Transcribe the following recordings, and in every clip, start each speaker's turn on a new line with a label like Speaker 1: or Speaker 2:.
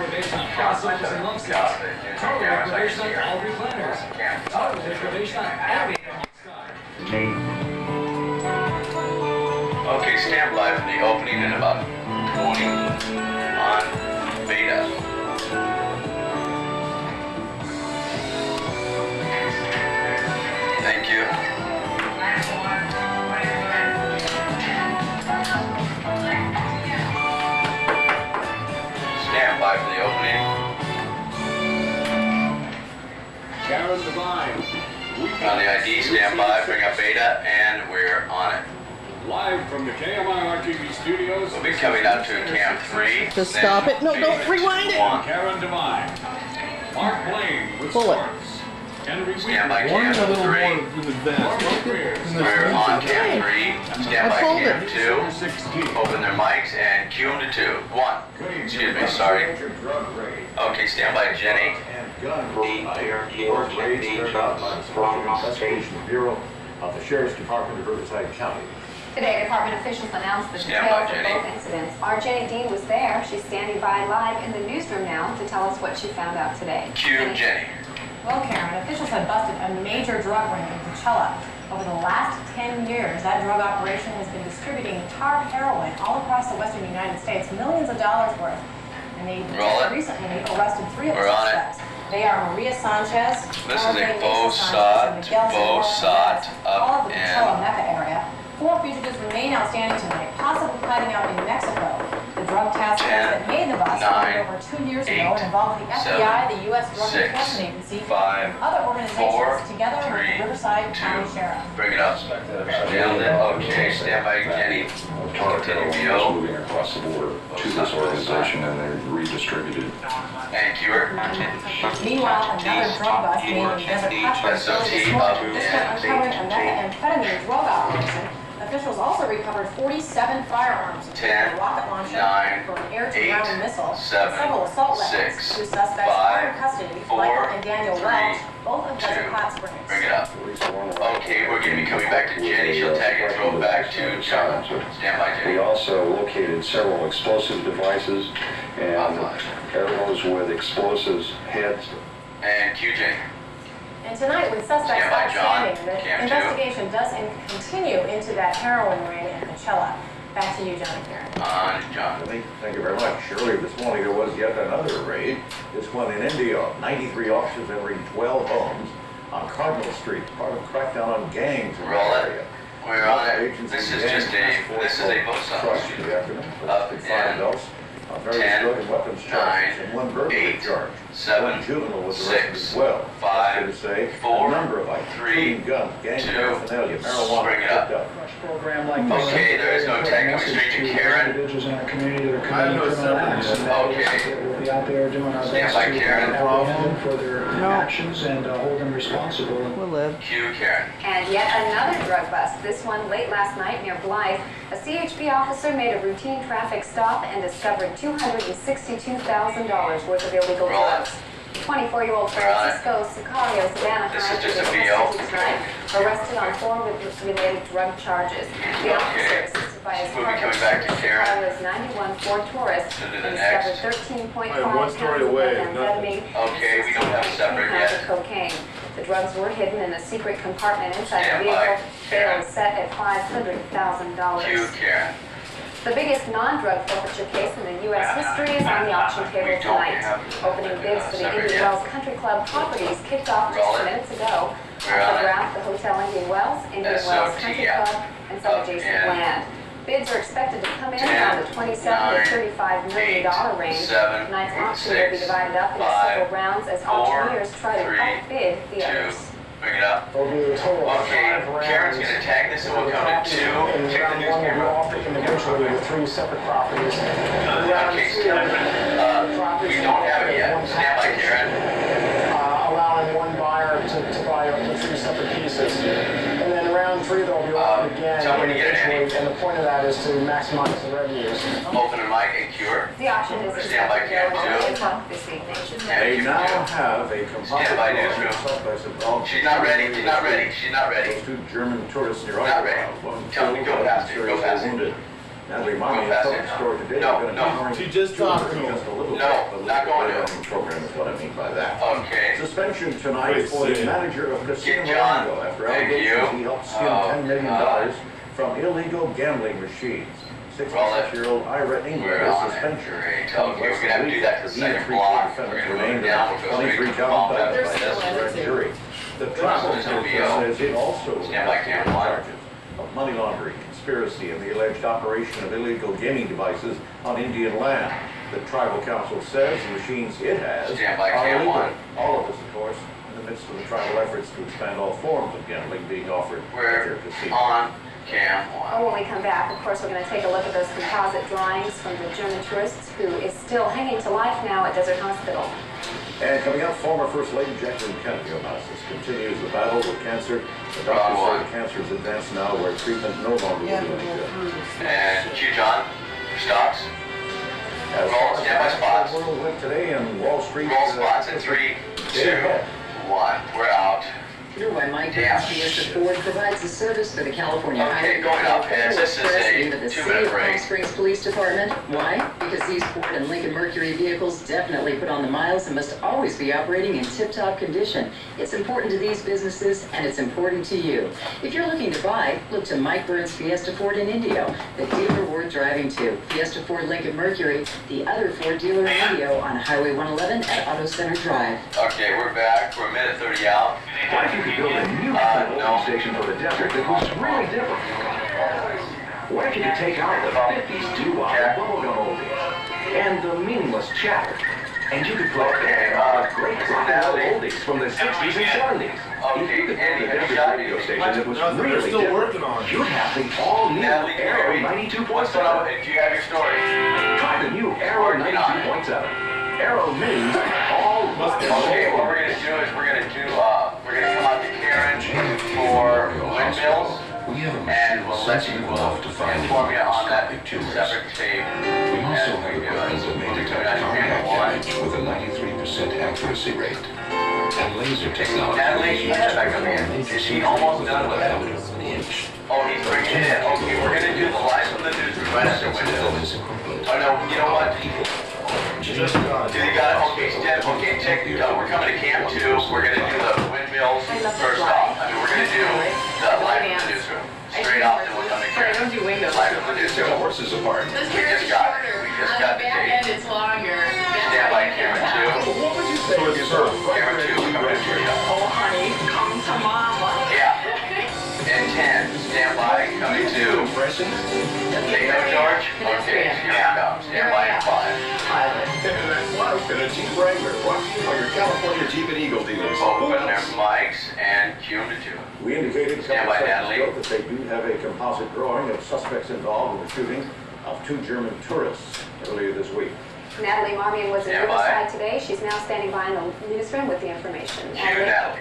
Speaker 1: deprivation on fossils and love seats. Total deprivation on all recliners. Total deprivation on every side.
Speaker 2: Okay, stand by for the opening in about 20 on Beta. Thank you. Stand by for the opening.
Speaker 3: Karen Devine.
Speaker 2: On the ID, stand by, bring up Beta, and we're on it.
Speaker 3: Live from the KMIR-TV studios.
Speaker 2: We'll be coming out to Cam 3.
Speaker 4: Just stop it. No, don't rewind it.
Speaker 3: Karen Devine. Mark Blaine with
Speaker 4: Pull it.
Speaker 3: sports. Henry
Speaker 2: Stand by
Speaker 3: Weaver.
Speaker 2: Cam 3. We're on Cam 3. Stand by Cam 2. Open their mics and cue them to 2. 1. Excuse me, sorry. Okay, stand by Jenny.
Speaker 5: Investigation Bureau of the Sheriff's Department of Riverside County.
Speaker 6: Today, department officials announced the
Speaker 2: Stand by,
Speaker 6: details of
Speaker 2: Jenny.
Speaker 6: both incidents. Our Jenny Dean was there. She's standing by live in the newsroom now to tell us what she found out today.
Speaker 2: Cue Jenny.
Speaker 7: Well, Karen, officials have busted a major drug ring in Coachella. Over the last 10 years, that drug operation has been distributing tar heroin all across the western United States, millions of dollars worth. And they just recently arrested 3 of the suspects. They are Maria Sanchez,
Speaker 2: This is a Bosat
Speaker 7: all of
Speaker 2: up
Speaker 7: the
Speaker 2: and
Speaker 7: Coachella Mecca area. 4 fugitives remain outstanding tonight, possibly hiding out in Mexico. The drug task force that made the bust started over 2 years ago and involved the FBI, the U.S. Drug Enforcement Agency, and other organizations together with the Riverside County Sheriff.
Speaker 2: Bring it up. Gentlemen, okay, stand by Jenny. Continue,
Speaker 8: moving across the border to this organization and they're redistributed.
Speaker 2: Thank you.
Speaker 7: Meanwhile, another drug bust made in Desert Hot Springs this morning. This one uncovering a methamphetamine drug operation. Officials also recovered 47 firearms, a rocket launcher for an air-to-ground missile, and several assault weapons. 2 suspects are in custody, Michael and Daniel Welch, both of Desert Hot Springs.
Speaker 2: Bring it up. Okay, we're going to be coming back to Jenny. She'll tag and throw it back to John. Stand by, Jenny.
Speaker 8: We also located several explosive devices and arrows with explosives heads.
Speaker 2: And cue Jenny.
Speaker 7: And tonight, with suspects outstanding, the investigation does continue into that heroin ring in Coachella. Back to you, John and Karen.
Speaker 2: John.
Speaker 5: Thank you very much. Earlier this morning, there was yet another raid. This one in India. 93 officers entering 12 homes on Cardinal Street, part of a crackdown on gangs in that area.
Speaker 2: We're on it. This is just a Bosat. Up and
Speaker 5: 5 adults on various drug and weapons charges and 1 burglary charge.
Speaker 2: 7,
Speaker 5: 1 juvenile was arrested
Speaker 2: 6,
Speaker 5: as well.
Speaker 2: 5,
Speaker 5: to say,
Speaker 2: 4,
Speaker 5: a number of items,
Speaker 2: 3,
Speaker 5: including guns, gang
Speaker 2: 2,
Speaker 5: paraphernalia, marijuana,
Speaker 2: bring it
Speaker 5: picked
Speaker 2: up.
Speaker 5: up.
Speaker 2: Okay, there is no tag coming straight to Karen.
Speaker 9: Individuals in our community that are committing criminal acts.
Speaker 2: Okay.
Speaker 9: We'll be out there doing our
Speaker 2: Stand
Speaker 9: best
Speaker 2: by,
Speaker 9: to
Speaker 2: Karen.
Speaker 9: apprehend them for their actions and hold them responsible.
Speaker 4: We'll live.
Speaker 2: Cue Karen.
Speaker 6: And yet another drug bust, this one late last night near Blythe. A CHP officer made a routine traffic stop and discovered $262,000 worth of illegal drugs. 24-year-old Francisco Sicario Savannah tonight, arrested on 4 related drug charges. The officer, assisted by his partner, Sicario's 91 Ford Taurus, and discovered 13.5 pounds of methamphetamine
Speaker 2: Okay, we don't have separate
Speaker 6: and 16 pounds
Speaker 2: yet.
Speaker 6: of cocaine. The drugs were hidden in a secret compartment inside the vehicle. Bail was set at $500,000.
Speaker 2: Cue Karen.
Speaker 6: The biggest non-drug forfeiture case in the U.S. history is on the auction table tonight. Opening bids for the Indian Wells Country Club properties kicked off just minutes ago. At the draft, the Hotel Indian Wells, Indian Wells Country Club, and some adjacent land. Bids are expected to come in around the $27 to $35 million range. Tonight's auction will be divided up into several rounds as auctioneers try to outbid the others.
Speaker 2: Bring it up. Okay, Karen's going to tag this and we'll come to 2. Check the news camera.
Speaker 9: Individually with 3 separate properties.
Speaker 2: Okay, we don't have it yet. Stand by, Karen.
Speaker 9: Allowing 1 buyer to buy up to 3 separate pieces. And then round 3 they'll be offered again individually, and the point of that is to maximize the revenues.
Speaker 2: Open the mic and cure.
Speaker 6: The auction is
Speaker 2: Stand by, Karen,
Speaker 6: this
Speaker 2: too.
Speaker 6: evening.
Speaker 5: They now have a composite
Speaker 2: Stand by, newsroom. She's not ready. She's not ready. She's not ready.
Speaker 5: Those 2 German tourists near
Speaker 2: Not ready. Tell them to go faster. Go faster.
Speaker 5: Wounded. Natalie Marmy in public store today.
Speaker 2: She
Speaker 5: just talked to him. Just a little
Speaker 2: No,
Speaker 5: bit,
Speaker 2: not going to.
Speaker 5: Program is what I mean by that.
Speaker 2: Okay.
Speaker 5: Suspension tonight for the manager of Casino
Speaker 2: John.
Speaker 5: Orlando after
Speaker 2: Thank
Speaker 5: allegations
Speaker 2: you.
Speaker 5: he helped skim $10 million from illegal gambling machines. 66-year-old Ira Ingler's suspension.
Speaker 2: Okay, we're going to have to do that to the second block. We're going to move down. We'll go straight to the ball
Speaker 5: by this grand jury. The trial court says it also
Speaker 2: Stand by camera one.
Speaker 5: charges of money laundering, conspiracy, and the alleged operation of illegal gaming devices on Indian land. The tribal council says the machines it has
Speaker 2: Stand by
Speaker 5: are
Speaker 2: cam
Speaker 5: illegal.
Speaker 2: one.
Speaker 5: All of this, of course, in the midst of the tribal efforts to expand all forms of gambling being offered at their
Speaker 2: We're
Speaker 5: casino.
Speaker 2: on cam one.
Speaker 6: Oh, when we come back, of course, we're going to take a look at those composite drawings from the German tourist who is still hanging to life now at Desert Hospital.
Speaker 5: And coming up, former First Lady Jacqueline Kennedy Onassis continues the battle with cancer. The doctors say the cancer is advanced now where treatment no longer will do any good.
Speaker 2: And Q John, stops.
Speaker 5: As
Speaker 2: Roll,
Speaker 5: far as
Speaker 2: stand by
Speaker 5: the
Speaker 2: spots.
Speaker 5: world went today in Wall Street.
Speaker 2: Roll spots in 3, 2, 1. We're out.
Speaker 10: Here by Mike
Speaker 2: Damn.
Speaker 10: Fiesta Ford provides a service for the California
Speaker 2: Okay,
Speaker 10: Highway
Speaker 2: going up,
Speaker 10: Patrol
Speaker 2: Pence. This is
Speaker 10: Express
Speaker 2: a
Speaker 10: into the
Speaker 2: 2-minute
Speaker 10: City of
Speaker 2: break.
Speaker 10: Palm Springs Police Department. Why? Because these Ford and Lincoln Mercury vehicles definitely put on the miles and must always be operating in tip-top condition. It's important to these businesses, and it's important to you. If you're looking to buy, look to Mike Burns Fiesta Ford in Indio, the dealer worth driving to. Fiesta Ford Lincoln Mercury, the other Ford dealer in Indio on Highway 111 at Auto Center Drive.
Speaker 2: Okay, we're back. We're a minute 30 out.
Speaker 8: What if you could build a new
Speaker 2: no.
Speaker 8: station for the desert that was really different? What if you could take out the 50s doo-wop and bubblegum oldies and the meaningless chatter, and you could play the great rock and roll oldies from the 60s and 70s? If you could build a desert radio station that was really different, you'd have the all-new Arrow 92.7.
Speaker 2: If you have your story.
Speaker 8: Try the new Arrow 92.7. Arrow means all
Speaker 2: Okay, what we're going to do is we're going to come out to Karen for windmills, and we'll let you inform you on that separate tape.
Speaker 11: We also have equipment that may detect cardiac damage with a 93% accuracy rate. And laser technology.
Speaker 2: Natalie,
Speaker 11: is
Speaker 2: back up again. Is he almost done with it?
Speaker 11: an inch.
Speaker 2: Oh, he's bringing it in. Okay, we're going to do the live from the newsroom right after windmills. Oh, no, you know what?
Speaker 11: Just
Speaker 2: Do you got it? Okay, check. We're coming to Camp 2. We're going to do the windmills first off. I mean, we're going to do the live from the newsroom. Straight off, then we'll come to Karen.
Speaker 7: Don't do windows.
Speaker 2: Live from the
Speaker 11: Tear
Speaker 2: newsroom.
Speaker 11: horses apart.
Speaker 7: This
Speaker 2: We
Speaker 7: carrot's
Speaker 2: just got it.
Speaker 7: shorter.
Speaker 2: We just
Speaker 7: On
Speaker 2: got
Speaker 7: the
Speaker 2: the
Speaker 7: back
Speaker 2: tape.
Speaker 7: end, it's longer.
Speaker 2: Stand by Camera 2.
Speaker 5: What would you say?
Speaker 2: Camera 2, coming to you.
Speaker 7: Oh, honey, come to mama.
Speaker 2: Yeah. And 10, stand by, coming to. Take no charge? Okay, here we go. Stand by at 5.
Speaker 11: That's life in a Jeep Wrangler. Brought to you by your California Jeep and Eagle dealers.
Speaker 2: Open their mics and cue them to 2.
Speaker 5: We indicated a
Speaker 2: Stand
Speaker 5: couple
Speaker 2: by,
Speaker 5: seconds
Speaker 2: Natalie.
Speaker 5: ago that they do have a composite drawing of suspects involved in the shooting of 2 German tourists earlier this week.
Speaker 6: Natalie Marmion was in
Speaker 2: Stand by.
Speaker 6: Riverside today. She's now standing by in the newsroom with the information.
Speaker 2: Cue Natalie.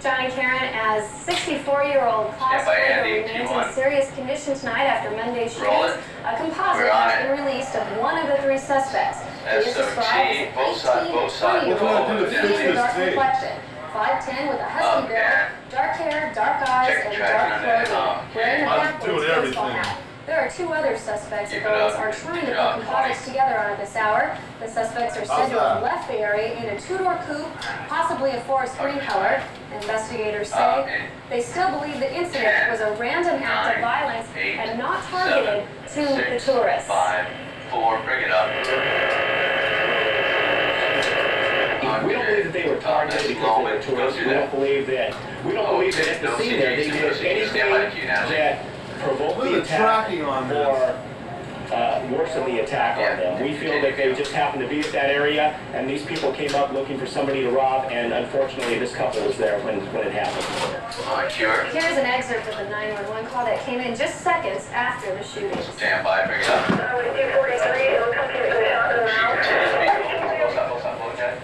Speaker 6: John and Karen, as 64-year-old Klaus
Speaker 2: Stand by,
Speaker 6: Krager
Speaker 2: Andy,
Speaker 6: remains
Speaker 2: Q1.
Speaker 6: in serious condition tonight after Monday's
Speaker 2: Roll
Speaker 6: shootings,
Speaker 2: it.
Speaker 6: a composite
Speaker 2: We're on
Speaker 6: has
Speaker 2: it.
Speaker 6: been released of one of the 3 suspects. He is described
Speaker 2: SOT, both
Speaker 6: as
Speaker 2: sides,
Speaker 6: an
Speaker 2: both sides.
Speaker 6: 18 to 20-year-old female, dark complexion, 5'10", with a husky
Speaker 2: Okay.
Speaker 6: build, dark hair, dark eyes,
Speaker 2: Check
Speaker 6: and
Speaker 2: track
Speaker 6: dark
Speaker 2: on that.
Speaker 6: clothing, wearing a
Speaker 3: I'm
Speaker 6: backwards
Speaker 3: doing
Speaker 6: baseball
Speaker 3: everything.
Speaker 6: hat. There are 2 other suspects
Speaker 2: Keep it
Speaker 6: that
Speaker 2: up.
Speaker 6: are trying to
Speaker 2: Good
Speaker 6: put
Speaker 2: job,
Speaker 6: composites together on at this hour. The suspects are said to have left the area in a 2-door coupe, possibly a forest green color. Investigators say they still believe the incident was a random act of violence and not targeted to the tourists.
Speaker 2: 5, 4, bring it up.
Speaker 9: We don't believe that they were targeted because they were tourists. We don't believe that at the scene there they did anything that provoked the attack or worsened the attack on them. We feel that they just happened to be at that area, and these people came up looking for somebody to rob, and unfortunately this couple was there when it happened.
Speaker 2: Cure.
Speaker 6: Here's an excerpt of the 911 call that came in just seconds after the shooting.
Speaker 2: Stand by, bring it up.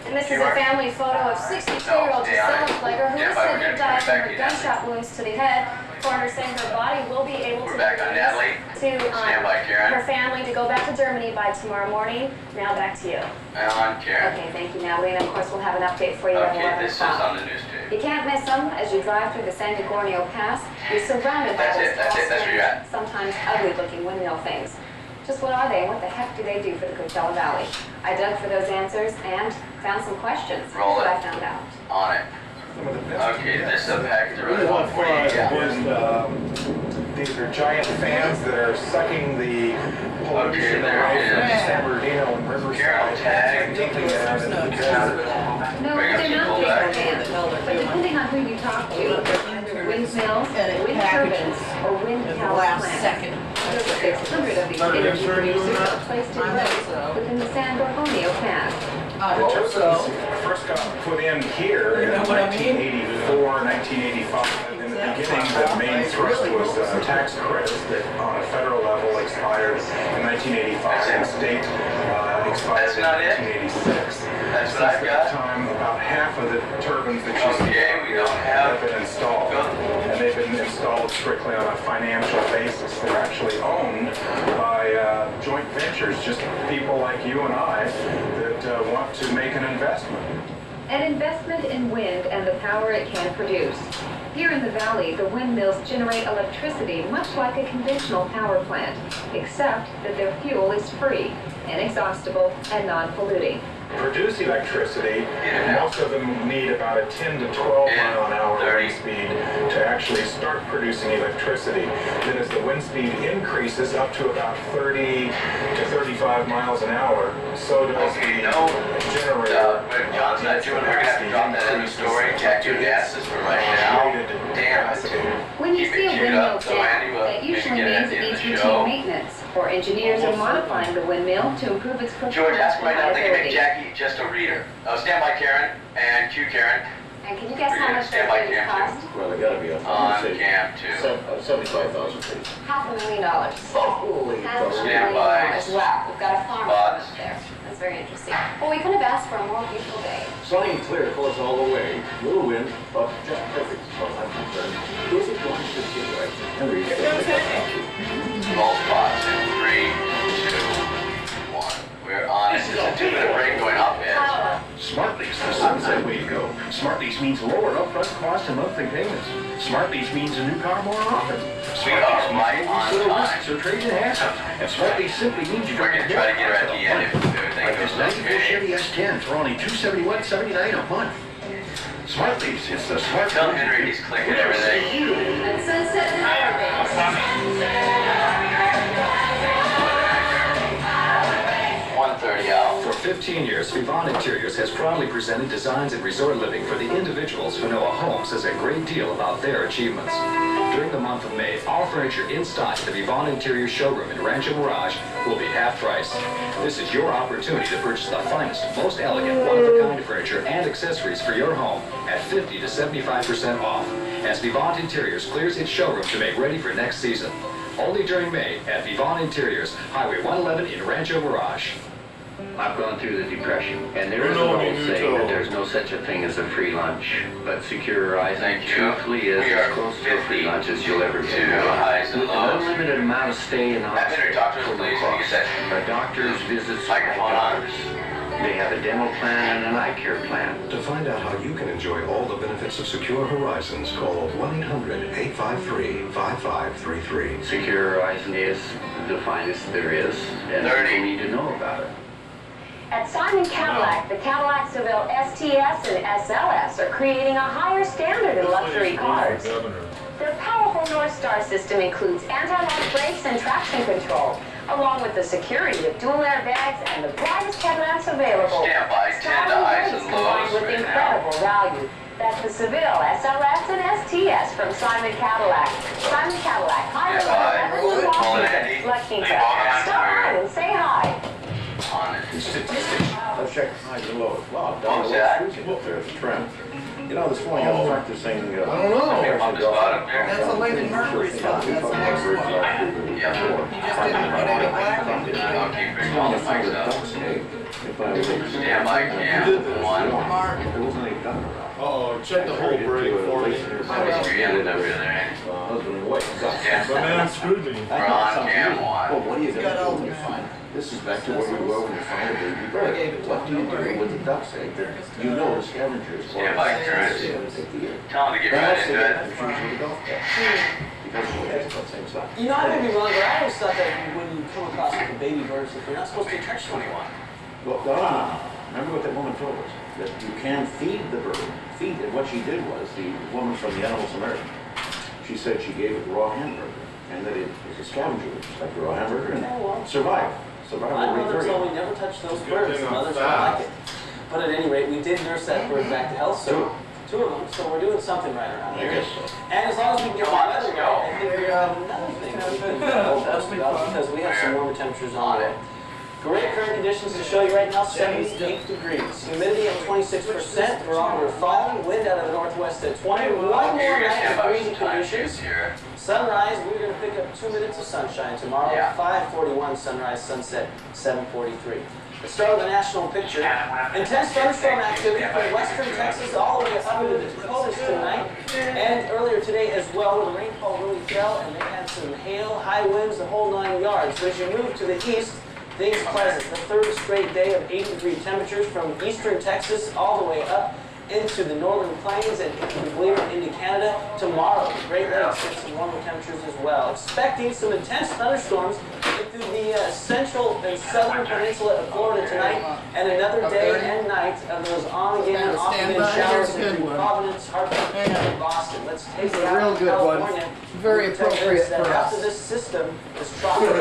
Speaker 6: And this is a family photo of 62-year-old Gisela Flegger, who was said to die from her gunshot wounds to the head. Coroner saying her body will be able to
Speaker 2: Back on Natalie.
Speaker 6: to
Speaker 2: Stand by, Karen.
Speaker 6: her family to go back to Germany by tomorrow morning. Now back to you.
Speaker 2: On Karen.
Speaker 6: Okay, thank you, Natalie. And of course, we'll have an update for you at
Speaker 2: Okay,
Speaker 6: 11
Speaker 2: this is
Speaker 6: o'clock.
Speaker 2: on the news tape.
Speaker 6: You can't miss them as you drive through the San Gornio Pass. You're surrounded by
Speaker 2: That's
Speaker 6: those
Speaker 2: it, that's
Speaker 6: tall,
Speaker 2: where you're at.
Speaker 6: sometimes ugly-looking windmill things. Just what are they and what the heck do they do for the Coachella Valley? I dug for those answers and found some questions. Here's what I found out.
Speaker 2: On it. Okay, this is a pack to run one for you.
Speaker 12: These are giant fans that are sucking the pollution away from San Bernardino and Riverside.
Speaker 2: Tag.
Speaker 6: No, they're not big fans. But depending on who you talk to, either windmills, wind turbines, or wind power plants. There's 600 of these energy producers are placed in rows within the San Gorgonio Pass.
Speaker 12: The turbines first got put in here in 1984, 1985. In the beginning, the main thrust was tax credits that on a federal level expired in 1985 and state expired in 1986.
Speaker 2: That's what I've got.
Speaker 12: Since that time, about half of the turbines that you see have been installed. And they've been installed strictly on a financial basis. They're actually owned by joint ventures, just people like you and I that want to make an investment.
Speaker 6: An investment in wind and the power it can produce. Here in the valley, the windmills generate electricity much like a conventional power plant, except that their fuel is free, inexhaustible, and non-polluting.
Speaker 12: Produce electricity, most of them need about a 10 to 12 mile an hour wind speed to actually start producing electricity. Then as the wind speed increases up to about 30 to 35 miles an hour, so does the generator.
Speaker 2: When John's not doing, we're going to have to drop that in the story. Check your gases for right now. Damn it.
Speaker 6: When you see a windmill down, that usually means it needs routine maintenance, or engineers are modifying the windmill to improve its performance.
Speaker 2: George, ask right now, they can make
Speaker 6: reliability.
Speaker 2: Jackie just a reader. Stand by Karen and cue Karen.
Speaker 6: And can you guess how much that would cost?
Speaker 5: Well, they gotta be
Speaker 2: On cam 2.
Speaker 5: 75,000 feet.
Speaker 6: $500,000.
Speaker 5: Holy
Speaker 2: Stand by.
Speaker 6: Wow, we've got a farm up there. That's very interesting. Well, we could have asked for a more beautiful day.
Speaker 5: Sunny and clear, of course, all the way. Little wind, but just perfect as far as I'm concerned. Those are going to get right. Henry,
Speaker 2: Roll spots in 3, 2, 1. We're on it. It's a 2-minute break going up, Ed.
Speaker 8: Smart Lease, the sunset way to go. Smart Lease means lower upfront costs and monthly payments. Smart Lease means a new car more often. Smart Lease means little risks or trade-in hassles. And Smart Lease simply means you don't
Speaker 2: We're going to try to get her at the end if everything
Speaker 8: like
Speaker 2: goes
Speaker 8: this 94 Chevy
Speaker 2: okay.
Speaker 8: S10 for only $271.79 a month. Smart Lease, it's the smart
Speaker 2: Tell Henry he's clicking everything.
Speaker 6: At Sunset Tire Base.
Speaker 2: 1:30 out.
Speaker 13: For 15 years, Vivon Interiors has proudly presented designs and resort living for the individuals who know a home says a great deal about their achievements. During the month of May, all furniture in stock at the Vivon Interiors showroom in Rancho Mirage will be half price. This is your opportunity to purchase the finest, most elegant, one-of-a-kind furniture and accessories for your home at 50 to 75% off, as Vivon Interiors clears its showroom to make ready for next season. Only during May at Vivon Interiors, Highway 111 in Rancho Mirage.
Speaker 14: I've gone through the Depression, and there is an old saying that there's no such a thing as a free lunch. But Secure Horizon truthfully is as close to a free lunch as you'll ever get. With an unlimited amount of stay in the hospital for no cost. Our doctors, visits, doctors. They have a dental plan and an eye care plan.
Speaker 11: To find out how you can enjoy all the benefits of Secure Horizons, call 1-800-853-5533.
Speaker 14: Secure Horizon is the finest there is, and people need to know about it.
Speaker 6: At Simon Cadillac, the Cadillac Seville STS and SLS are creating a higher standard in luxury cars. Their powerful North Star system includes anti-lock brakes and traction control, along with the security of dual airbags and the brightest headlamps available.
Speaker 2: Stand by, 10 to highs and lows
Speaker 6: with
Speaker 2: right
Speaker 6: incredible value. That's the Seville, SLS, and STS from Simon Cadillac. Simon Cadillac, higher level in La Quinta. Stop by and say hi.
Speaker 5: Let's check highs and lows. Wow, down the low freezing up there is a trend. You know, this morning I was practicing.
Speaker 4: I don't know. That's a Lady Mercury spot. That's the next one. You just didn't put any black in it.
Speaker 2: Stand by cam 1.
Speaker 5: There wasn't any duck around.
Speaker 4: Uh-oh, check the whole break for me.
Speaker 2: Husband and wife.
Speaker 4: My man screwed me.
Speaker 2: We're on cam 1.
Speaker 5: Well, what are you going to do when you find it? This is back to where we were when you find a baby bird. What do you do with the duck's egg? You know the scavengers.
Speaker 2: Stand by, Curtis. Tell him to get right into it.
Speaker 5: The because of the eggs, that same size.
Speaker 15: You know, I may be wrong, but I always thought that when you come across like a baby bird, that you're not supposed to touch them anymore.
Speaker 5: Well, remember what that woman told us? That you can feed the bird. Feed it. What she did was, the woman from the Animal Samaritan, she said she gave it raw hamburger, and that it was a scavenger, just like a raw hamburger, and survived.
Speaker 15: My mother told me never touch those birds. Mothers don't like it. But at any rate, we did nurse that bird back to health, so two of them, so we're doing something right around here.
Speaker 5: I guess so.
Speaker 15: And as long as we can get the weather right, I think we're another thing because we have some warmer temperatures on the way. Great current conditions to show you right now, 78 degrees. Humidity at 26%, barometer falling, wind out of the northwest at 20. One more night of breezy conditions. Sunrise, we're going to pick up 2 minutes of sunshine tomorrow. 5:41 sunrise, sunset 7:43. Let's start with the national picture. Intense thunderstorm activity from western Texas all the way up into the Dakotas tonight. And earlier today as well, where the rainfall really fell and they had some hail, high winds, the whole 9 yards. But as you move to the east, things pleasant. The third straight day of 80-degree temperatures from eastern Texas all the way up into the northern plains and into the Gleamer into Canada. Tomorrow, the Great Lakes get some warmer temperatures as well. Expecting some intense thunderstorms into the central and southern peninsula of Florida tonight, and another day and night of those on-again and off-again showers into Providence, Hartford, and Boston. Let's take it out of California.
Speaker 4: Very appropriate for us.
Speaker 15: After this system, this tropical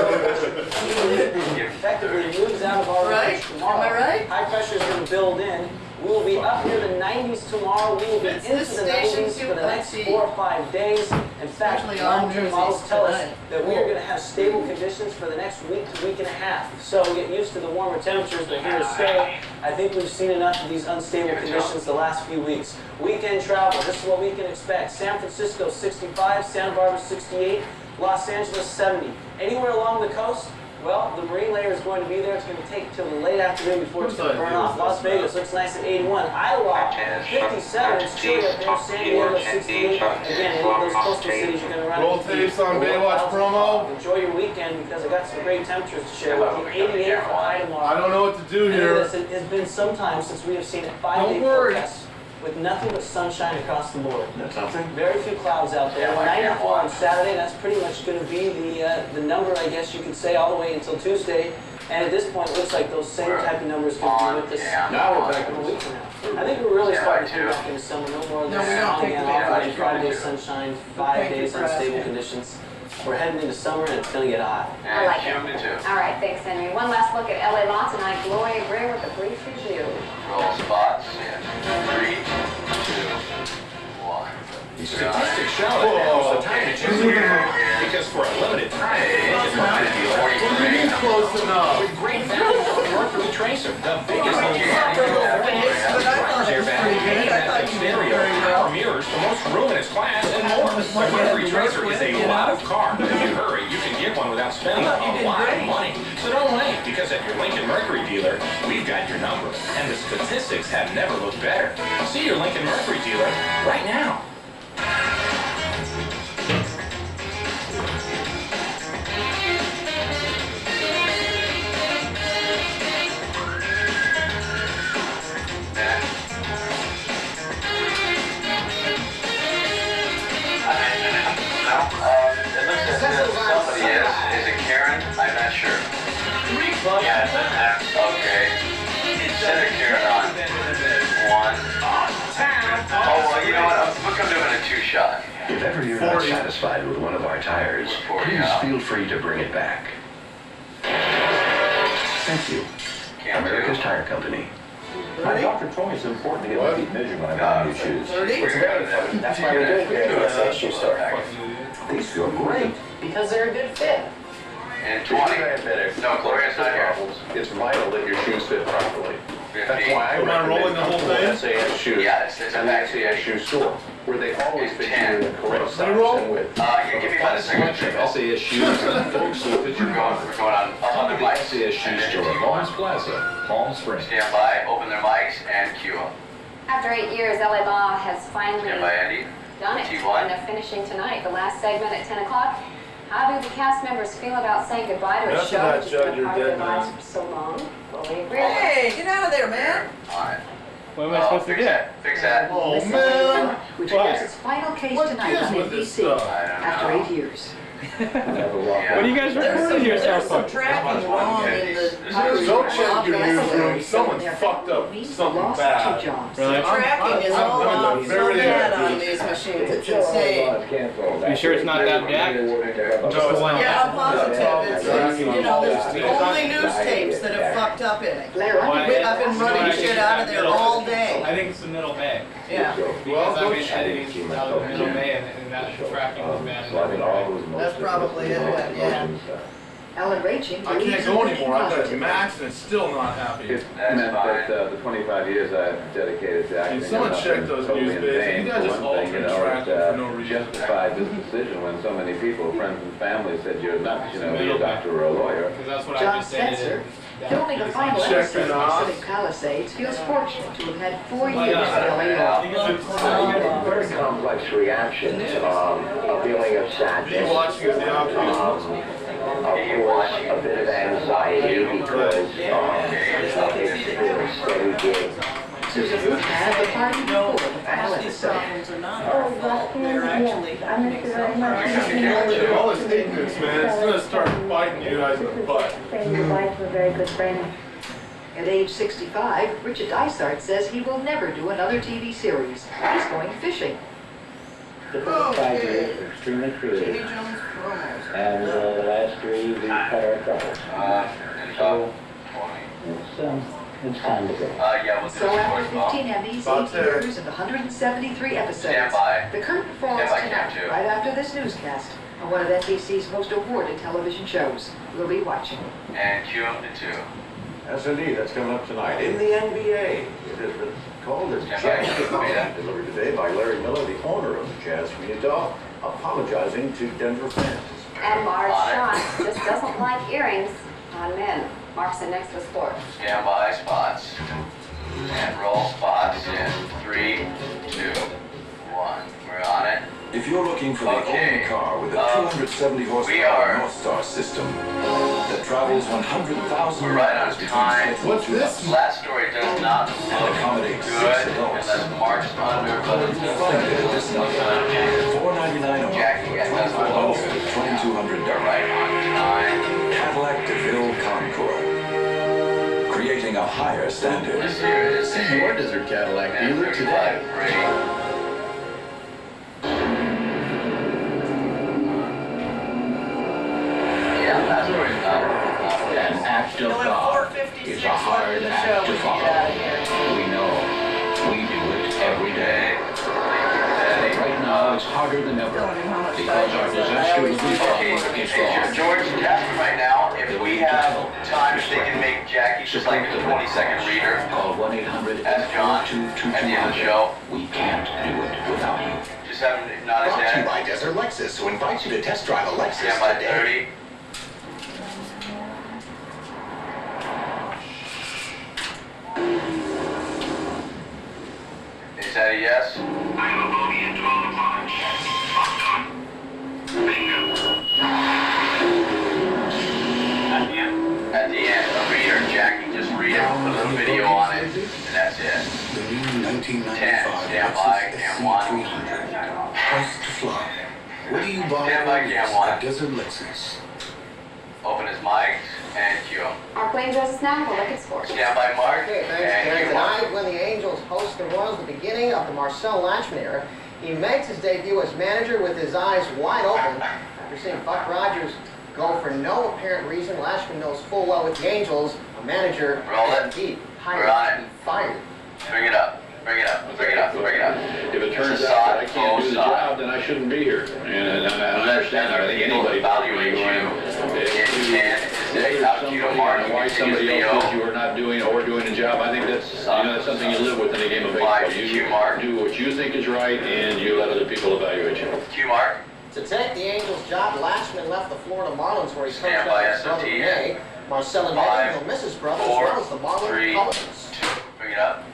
Speaker 15: effectively moves out of our range tomorrow.
Speaker 4: Am I right?
Speaker 15: High pressure is going to build in. We will be up near the 90s tomorrow. We will be into the 90s for the next 4 or 5 days. In fact, long-term models tell us that we are going to have stable conditions for the next week to week and a half. So get used to the warmer temperatures. They're here to stay. I think we've seen enough of these unstable conditions the last few weeks. Weekend travel, this is what we can expect. San Francisco 65, Santa Barbara 68, Los Angeles 70. Anywhere along the coast, well, the marine layer is going to be there. It's going to take till the late afternoon before it's going to burn off. Las Vegas looks nice at 81. Iowa, 57. It's chilly up there. San Diego, 68. Again, those coastal cities you're going to run
Speaker 16: Roll tapes on Baywatch promo.
Speaker 15: Enjoy your weekend because I got some great temperatures to share with you. 88 for high tomorrow.
Speaker 16: I don't know what to do here.
Speaker 15: It has been some time since we have seen a 5-day forecast with nothing but sunshine across the board.
Speaker 5: That's something.
Speaker 15: Very few clouds out there. 94 on Saturday. That's pretty much going to be the number, I guess you could say, all the way until Tuesday. And at this point, it looks like those same type of numbers could be with us now we're back in a week from now. I think we're really starting to come back into summer. No more than Friday sunshine, 5 days unstable conditions. We're heading into summer and it's going to get hot.
Speaker 6: I like it. All right, thanks, Henry. One last look at LA Law tonight. Gloria Greer with a brief review.
Speaker 2: Roll spots in 3, 2, 1.
Speaker 9: Statistics show that now's the time to choose a car because for a limited time,
Speaker 16: Close enough.
Speaker 9: with great value on the Mercury Tracer, the biggest stereo, power mirrors, the most room in its class, and more. The Mercury Tracer is a lot of car. If you hurry, you can get one without spending a lot of money. So don't wait, because at your Lincoln Mercury dealer, we've got your number, and the statistics have never looked better. See your Lincoln Mercury dealer right now.
Speaker 2: Somebody is it Karen? I'm not sure. Yeah, okay. Send a Karen on. 1. Oh, well, you know what? I'm doing a 2-shot.
Speaker 8: If ever you're not satisfied with one of our tires, please feel free to bring it back. Thank you. America's Tire Company.
Speaker 5: My doctor told me it's important to get my feet measured when I buy new shoes.
Speaker 15: That's why we do it here at USA Shoe Store.
Speaker 5: These feel great.
Speaker 15: Because they're a good fit.
Speaker 2: And 20. No, Gloria's not here.
Speaker 5: It's vital that your shoes fit properly.
Speaker 2: 50.
Speaker 5: That's why I
Speaker 16: rolling the whole thing?
Speaker 5: SAS shoes.
Speaker 2: Yeah, it's a
Speaker 5: and SAS shoe store, where they always fit you in the correct size and width.
Speaker 2: You give me about a second.
Speaker 5: SAS shoes and folks will fit your comfort.
Speaker 2: We're going on up on the mics.
Speaker 5: SAS shoe store, Palms Plaza, Palm Springs.
Speaker 2: Stand by, open their mics, and cue up.
Speaker 6: After 8 years, LA Law has finally
Speaker 2: Stand by, Andy.
Speaker 6: done it,
Speaker 2: T1.
Speaker 6: and they're finishing tonight. The last segment at 10 o'clock. How do the cast members feel about saying goodbye to a show that's been a part of their lives for so long? Fully agree.
Speaker 4: Hey, get out of there, man.
Speaker 2: Alright.
Speaker 17: What am I supposed to get?
Speaker 2: Fix that.
Speaker 16: Oh, man.
Speaker 10: Which
Speaker 17: What?
Speaker 10: airs its final case
Speaker 16: What
Speaker 10: tonight
Speaker 16: gives
Speaker 10: on
Speaker 16: with this
Speaker 10: NBC
Speaker 16: stuff?
Speaker 10: after 8 years.
Speaker 17: What are you guys recording yourself for?
Speaker 4: Tracking wrong in the.
Speaker 16: Don't check your newsroom. Someone fucked up something bad.
Speaker 17: Really?
Speaker 4: Tracking is all
Speaker 16: I'm
Speaker 4: off so
Speaker 16: very
Speaker 4: bad
Speaker 16: happy.
Speaker 4: on these machines, it's insane.
Speaker 17: You sure it's not that bad?
Speaker 16: No, it's not.
Speaker 4: Yeah, I'm positive, it's, you know, there's only news tapes that have fucked up in it. I've been running shit out of there all day.
Speaker 17: I think it's the middle bay.
Speaker 4: Yeah.
Speaker 17: Because I've been editing out of the middle bay and that tracking was bad.
Speaker 4: That's probably it, but yeah.
Speaker 10: Alan Raching.
Speaker 16: I can't go anymore. I've got it maxed and it's still not happy.
Speaker 18: It meant that the 25 years I've dedicated to acting.
Speaker 16: Can someone check those news bits? You guys just alternate tracking for no reason.
Speaker 18: Justified this decision when so many people, friends and family, said you're nuts, you know, be a doctor or a lawyer.
Speaker 17: Because that's what I
Speaker 10: John
Speaker 17: just said.
Speaker 10: Spencer, filming the final episode of Pacific Palisades, feels fortunate to have had 4 years at LA.
Speaker 8: Very complex reaction, a feeling of sadness, of course, a bit of anxiety because it's been a steady gig.
Speaker 10: Susan Root had the party before the final episode.
Speaker 4: They're actually.
Speaker 16: All this ignorance, man, it's gonna start biting you guys in the butt.
Speaker 19: Saying goodbye to a very good friend.
Speaker 10: At age 65, Richard Dysart says he will never do another TV series. He's going fishing.
Speaker 5: The first 5 years were extremely creative, and the last 3 we cut our troubles. So it's time to go.
Speaker 10: So after 15 Emmys, 8 years, and 173 episodes, the curtain falls tonight, right after this newscast, on one of NBC's most awarded television shows. We'll be watching.
Speaker 2: And cue up to 2.
Speaker 5: Yes, indeed, that's coming up tonight. In the NBA, it has been called as Jazz Dog, delivered today by Larry Miller, the owner of the Jazz from Utah, apologizing to Denver fans.
Speaker 6: And Mars Sean just doesn't like earrings on men. Mark's in next with sports.
Speaker 2: Stand by spots. And roll spots in 3, 2, 1. We're on it.
Speaker 11: If you're looking for the only car with a 270 horsepower North Star system that travels 100,000 miles between scheduled
Speaker 16: What's this?
Speaker 2: Last story does not look
Speaker 11: accommodates
Speaker 2: good unless Mark's under, but it's
Speaker 11: this $499 a
Speaker 2: Jackie,
Speaker 11: month, 24 hours with 2,200
Speaker 2: right on time.
Speaker 11: Cadillac DeVille Concord, creating a higher standard.
Speaker 2: This here is
Speaker 5: See your Desert Cadillac dealer today.
Speaker 8: An act of God is a hard act to follow. We know. We do it every day. But right now, it's harder than ever because our disaster relief fund is gone.
Speaker 2: George, ask them right now if we have time, if they can make Jackie just like a 20-second reader.
Speaker 8: Call 1-800
Speaker 2: Ask John at the end of the show.
Speaker 8: We can't do it without you.
Speaker 2: Just have him nod his
Speaker 8: Brought to
Speaker 2: head.
Speaker 8: you by Desert Lexus, who invites you to test drive a Lexus
Speaker 2: Stand by
Speaker 8: today.
Speaker 2: 30. Is that a yes?
Speaker 8: I have a bogey at 12 o'clock. Bingo.
Speaker 2: At the end, a reader, Jackie, just read it, put a little video on it, and that's it.
Speaker 11: The new 1995
Speaker 2: stand by, cam 1.
Speaker 11: Priced to fly. What do you buy
Speaker 2: Stand by, cam 1.
Speaker 11: at Desert Lexus?
Speaker 2: Open his mic and cue him.
Speaker 6: Our plane joins us now for Look at Sports.
Speaker 2: Stand by, Mark.
Speaker 20: Okay, thanks,
Speaker 2: and
Speaker 20: Gary.
Speaker 2: cue Mark.
Speaker 20: Tonight, when the Angels host the Royals, the beginning of the Marcel Latchman era, he makes his debut as manager with his eyes wide open. After seeing Buck Rogers go for no apparent reason, Latchman knows full well with the Angels, a manager is indeed hired to be fired.
Speaker 2: Bring it up. Bring it up. Bring it up. Bring it up.
Speaker 5: If it turns out that I can't do the job, then I shouldn't be here. And I understand that. I think anybody
Speaker 2: evaluate you.
Speaker 5: why somebody else thinks you are not doing or doing a job. I think that's that's something you live with in a game of baseball. You do what you think is right, and you let other people evaluate you.
Speaker 2: Cue Mark.
Speaker 20: To take the Angels' job, Latchman left the Florida Marlins, where he coached
Speaker 2: Stand by,
Speaker 20: out his brother
Speaker 2: SOT.
Speaker 20: May. Marcel and Eddie will miss his brother, as well as the Marlins Colors.
Speaker 2: Bring it up.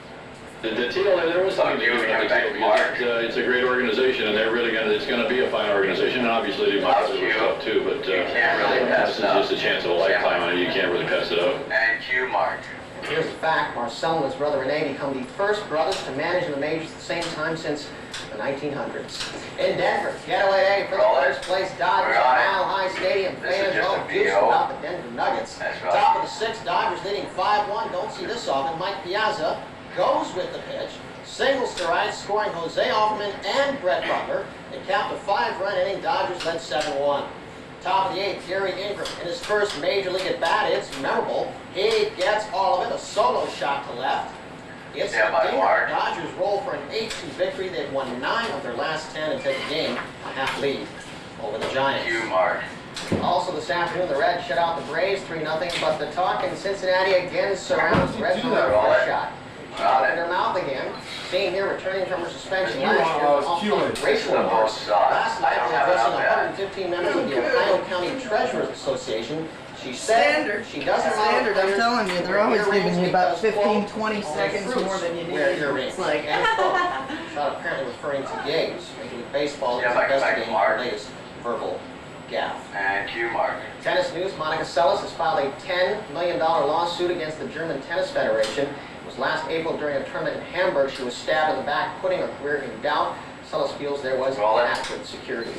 Speaker 5: The teal, there was something to do with the teal because it's a great organization, and they're really it's going to be a fine organization, and obviously my brother was tough too, but
Speaker 2: can't really pass
Speaker 5: this is just a chance of a lifetime, and you can't really pass it up.
Speaker 2: And cue Mark.
Speaker 20: Here's the fact, Marcel and his brother Rene become the first brothers to manage in the majors at the same time since the 1900s. In Denver, getaway day for the first place Dodgers at Mile High Stadium. Fans all juiced about the Denver Nuggets. Top of the sixth, Dodgers leading 5-1. Don't see this often. Mike Piazza goes with the pitch. Singles to right, scoring Jose Offerman and Brett Butler. It capped a 5-run inning. Dodgers led 7-1. Top of the eighth, Gary Ingram in his first major league at bat. It's memorable. He gets all of it. A solo shot to left. It's a dinger. Dodgers roll for an 8-2 victory. They've won 9 of their last 10 and take the game a half lead over the Giants. Also this afternoon, the Reds shut out the Braves 3-0, but the talk in Cincinnati again surrounds Reds on their first shot. In their mouth again. Team here returning from her suspension last year off racial remarks. Last night, addressing 115 members of the Ohio County Treasurers Association, she said she doesn't
Speaker 4: Standard, I'm telling you, they're always giving you about 15, 20 seconds more than you need. It's like,
Speaker 20: shot apparently referring to gays. Major League Baseball is investigating the latest verbal gaffe.
Speaker 2: And Q Mark.
Speaker 20: Tennis news, Monica Seles has filed a $10 million lawsuit against the German Tennis Federation. It was last April during a tournament in Hamburg. She was stabbed in the back, putting her career in doubt. Seles feels there was inadequate security.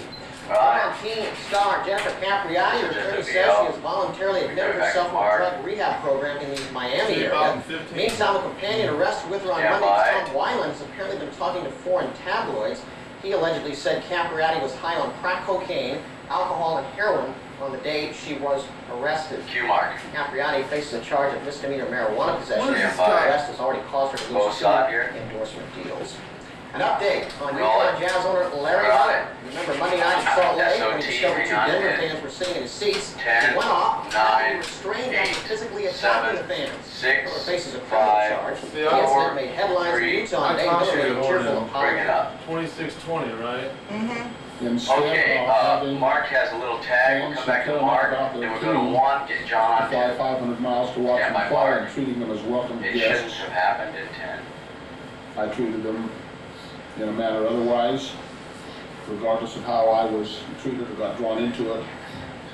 Speaker 20: Team star Jennifer Capriati, her attorney says she has voluntarily admitted herself to a drug rehab program in the Miami area. Meantime, a companion arrested with her on Monday, Tom Weiland, has apparently been talking to foreign tabloids. He allegedly said Capriati was high on crack cocaine, alcohol, and heroin on the day she was arrested. Capriati faces a charge of misdemeanor marijuana possession. The arrest has already caused her to lose 2 endorsement deals. An update on Utah Jazz owner Larry Hunter. Remember Monday night in Salt Lake when he discovered 2 Denver fans were sitting in his seats. He went off, had to be restrained after physically attacking the fans. Hunter faces a criminal charge. The incident made headlines in Utah today. Miller made a cheerful apology.
Speaker 16: 26-20, right?
Speaker 2: Okay, Mark has a little tag. We'll come back to Mark, then we'll go to 1, get John on 2.
Speaker 21: 500 miles to watch them fly and treating them as welcome
Speaker 2: It
Speaker 21: guests.
Speaker 2: shouldn't have happened in 10.
Speaker 21: I treated them in a manner otherwise, regardless of how I was treated or got drawn into it.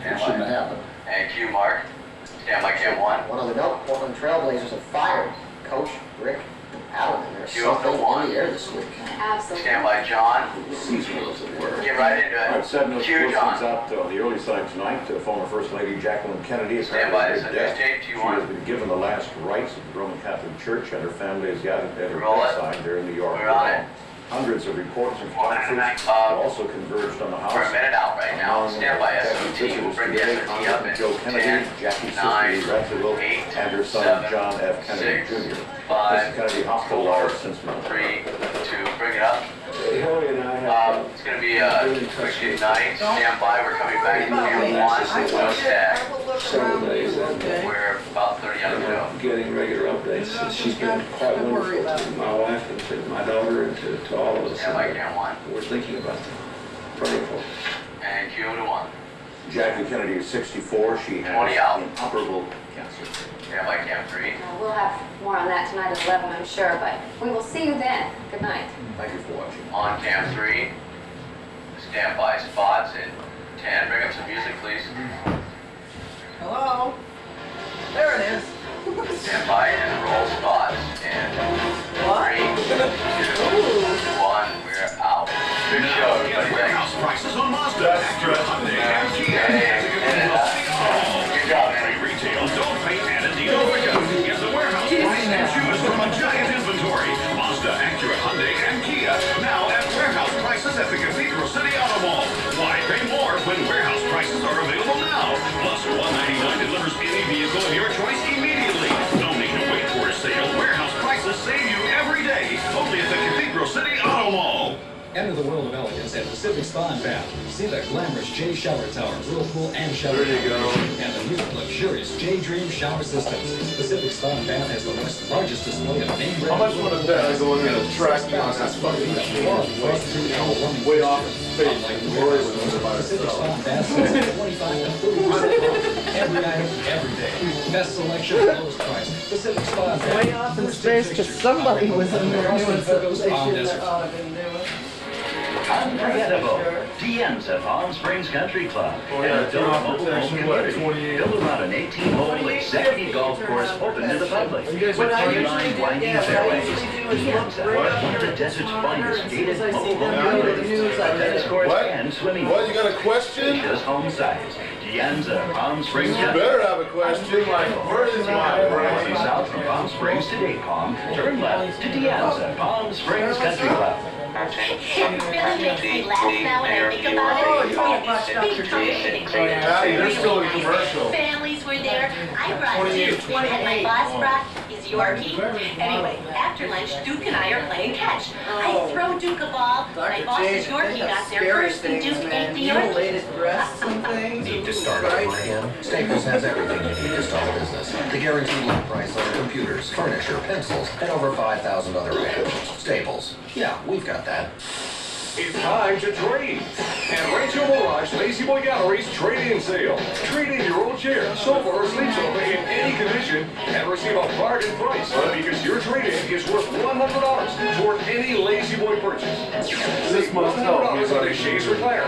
Speaker 21: It shouldn't have happened.
Speaker 2: Thank you, Mark. Stand by Cam 1.
Speaker 20: One other note, Portland Trailblazers have fired Coach Rick Adelman. There's something in the air this week.
Speaker 6: Absolutely.
Speaker 2: Stand by John. Get right into it.
Speaker 5: All right, 7
Speaker 2: Cue
Speaker 5: comes
Speaker 2: John.
Speaker 5: out on the early side tonight. Former First Lady Jacqueline Kennedy is
Speaker 2: Stand by. This is tape
Speaker 5: She has been given the last rites of the Roman Catholic Church, and her family is gathered at her bedside there in New York.
Speaker 2: We're on it.
Speaker 5: Hundreds of reporters and photographers have also converged on the house.
Speaker 2: We're a minute out right now. Stand by SOT. We'll bring the SOT up in
Speaker 5: Joe Kennedy,
Speaker 2: 10,
Speaker 5: Jackie
Speaker 2: 9,
Speaker 5: Sister Rathville,
Speaker 2: 8,
Speaker 5: and her son
Speaker 2: 7,
Speaker 5: John F. Kennedy
Speaker 2: 6,
Speaker 5: Jr.
Speaker 2: 5,
Speaker 5: Mrs. Kennedy hospitalized since
Speaker 2: 3, 2, bring it up.
Speaker 9: Hillary and I have
Speaker 2: It's going to be a quick good night. Stand by. We're coming back to Cam 1. Well tag.
Speaker 21: Several days
Speaker 2: We're about 30 out of go.
Speaker 21: getting regular updates. She's been quite wonderful to my wife and to my daughter and to all of us.
Speaker 2: Stand by Cam 1.
Speaker 21: We're thinking about them, praying for them.
Speaker 2: And Q to 1.
Speaker 5: Jackie Kennedy is 64. She
Speaker 2: 20
Speaker 5: has
Speaker 2: out.
Speaker 5: inoperable cancer.
Speaker 2: Stand by Cam 3.
Speaker 6: We'll have more on that tonight at 11, I'm sure, but we will see you then. Good night.
Speaker 5: Thank you for watching.
Speaker 2: On Cam 3. Stand by spots in 10. Bring up some music, please.
Speaker 4: Hello? There it is.
Speaker 2: Stand by and roll spots. And 3, 2, 1. We're out. Good show, everybody.
Speaker 3: Warehouse prices on Mazda, Acura, Hyundai, and Kia.
Speaker 2: Good job, man.
Speaker 3: Retail, don't pay added deal quicker. Get the warehouse price and choose from a giant inventory. Mazda, Acura, Hyundai, and Kia. Now at warehouse prices at the Cathedral City Auto Mall. Why pay more when warehouse prices are available now? Plus, $199 delivers any vehicle of your choice immediately. No need to wait for a sale. Warehouse prices save you every day. Only at the Cathedral City Auto Mall.
Speaker 13: Enter the world of elegance at Pacific Spa and Bath. See the glamorous J Shower Tower, whirlpool and shower.
Speaker 16: There you go.
Speaker 13: And the new luxurious J Dream shower systems. Pacific Spa and Bath has the largest display of name brand.
Speaker 16: How much would a bet I go in and track you on that fucking machine? Way off in space.
Speaker 13: Pacific Spa and Bath saves 25 to 30% off. Every item, every day. Best selection, lowest price. Pacific Spa and Bath.
Speaker 4: Way off in space because somebody was in there doing something they shouldn't have been doing.
Speaker 8: Unforgettable. Diemza Palm Springs Country Club and the Philip Mobile Home Community. Built around an 18-hole executive golf course open to the public with 3-line winding fairways. Diemza, one of the desert's finest gated mobile home communities. Tennis courts and swimming pools.
Speaker 16: What, you got a question?
Speaker 8: Just home size. Diemza Palm Springs
Speaker 16: You
Speaker 8: Country
Speaker 16: better have a question, like, where is my
Speaker 8: Heading south from Palm Springs to Date Palm, turn left to Diemza Palm Springs Country Club.
Speaker 1: It really makes me laugh now when I think about it. It's big company.
Speaker 16: They're still in commercial.
Speaker 1: Families were there. I brought two, and my boss brought his Yorkie. Anyway, after lunch, Duke and I are playing catch. I throw Duke a ball. My boss's Yorkie got there first, and Duke ate the Yorkie.
Speaker 22: Need to start over again? Staples has everything you need to start a business. The guaranteed low price on computers, furniture, pencils, and over 5,000 other items. Staples. Yeah, we've got that.
Speaker 3: It's time to trade. And Rancho Mirage Lazy Boy Gallery's trade-in sale. Trade in your old chair, sofa, or sleep sofa in any condition and receive a bargain price because your trade-in is worth $100 toward any Lazy Boy purchase. Save $100 on a chaise recliner.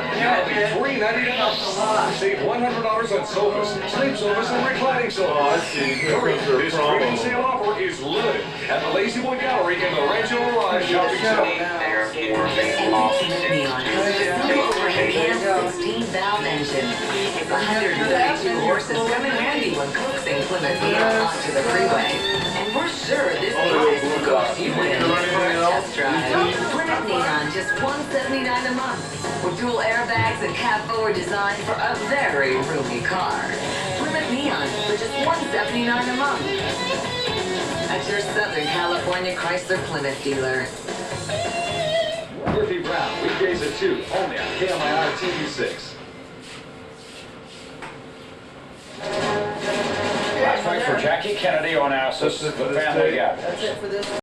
Speaker 3: Only $3.99. Save $100 on sofas, sleep sofas, and reclining sofas. Hurry, this trade-in sale offer is limited at the Lazy Boy Gallery in the Rancho Mirage Shopping Center.
Speaker 10: Neon overhead and 16-valve engine. It's 132 horses come in handy when coaxing Plymouth Neon onto the freeway. And we're sure this price will cost you in for a test drive. Plymouth Neon, just $179 a month. With dual airbags and cab-forward design for a very roomy car. Plymouth Neon for just $179 a month. At your Southern California Chrysler Plymouth dealer.
Speaker 13: Murphy Brown, weekdays at 2, only on KMIR-TV 6.
Speaker 9: Last night for Jackie Kennedy on our Sisters of the Family Gathering.
Speaker 4: That's it for this.